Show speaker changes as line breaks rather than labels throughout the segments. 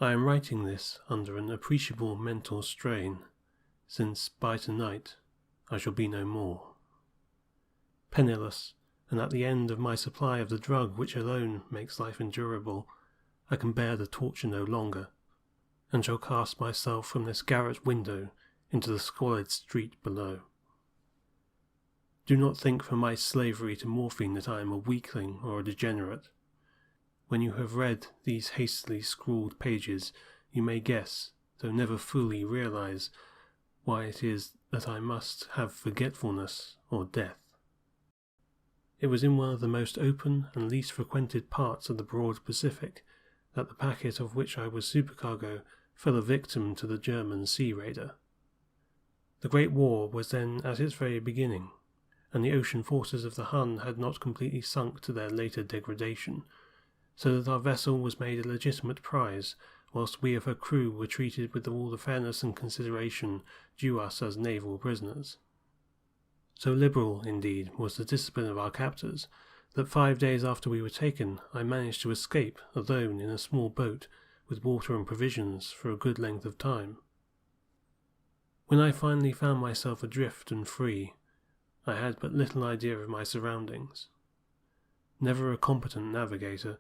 I am writing this under an appreciable mental strain, since by tonight I shall be no more. Penniless, and at the end of my supply of the drug which alone makes life endurable, I can bear the torture no longer, and shall cast myself from this garret window into the squalid street below. Do not think from my slavery to morphine that I am a weakling or a degenerate. When you have read these hastily scrawled pages, you may guess, though never fully realize, why it is that I must have forgetfulness or death. It was in one of the most open and least frequented parts of the broad Pacific that the packet of which I was supercargo fell a victim to the German sea raider. The Great War was then at its very beginning, and the ocean forces of the Hun had not completely sunk to their later degradation, so that our vessel was made a legitimate prize, whilst we of her crew were treated with all the fairness and consideration due us as naval prisoners. So liberal, indeed, was the discipline of our captors, that 5 days after we were taken, I managed to escape alone in a small boat with water and provisions for a good length of time. When I finally found myself adrift and free, I had but little idea of my surroundings. Never a competent navigator,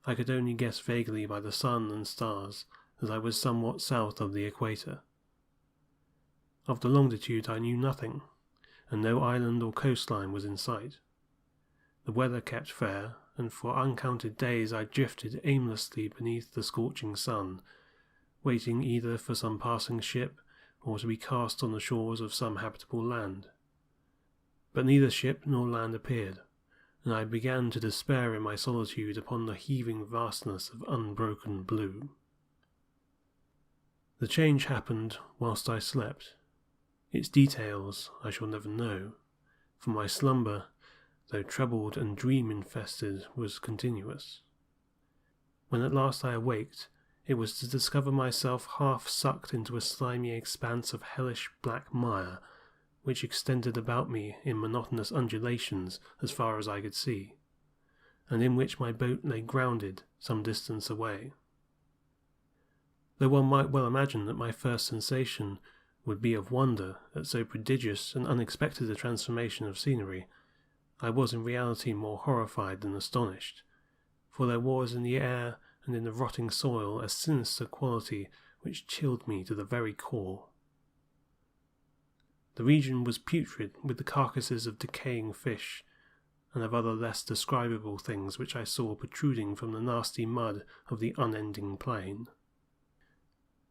I could only guess vaguely by the sun and stars that I was somewhat south of the equator. Of the longitude I knew nothing, and no island or coastline was in sight. The weather kept fair, and for uncounted days I drifted aimlessly beneath the scorching sun, waiting either for some passing ship or to be cast on the shores of some habitable land. But neither ship nor land appeared, and I began to despair in my solitude upon the heaving vastness of unbroken blue. The change happened whilst I slept. Its details I shall never know, for my slumber, though troubled and dream-infested, was continuous. When at last I awaked, it was to discover myself half sucked into a slimy expanse of hellish black mire, which extended about me in monotonous undulations as far as I could see, and in which my boat lay grounded some distance away. Though one might well imagine that my first sensation would be of wonder at so prodigious and unexpected a transformation of scenery, I was in reality more horrified than astonished, for there was in the air and in the rotting soil a sinister quality which chilled me to the very core. The region was putrid with the carcasses of decaying fish, and of other less describable things which I saw protruding from the nasty mud of the unending plain.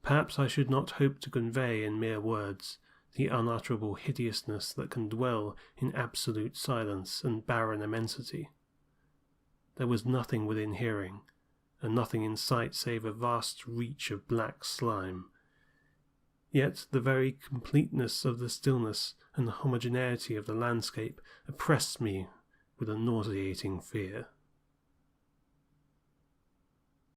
Perhaps I should not hope to convey in mere words the unutterable hideousness that can dwell in absolute silence and barren immensity. There was nothing within hearing, and nothing in sight save a vast reach of black slime. Yet the very completeness of the stillness and the homogeneity of the landscape oppressed me with a nauseating fear.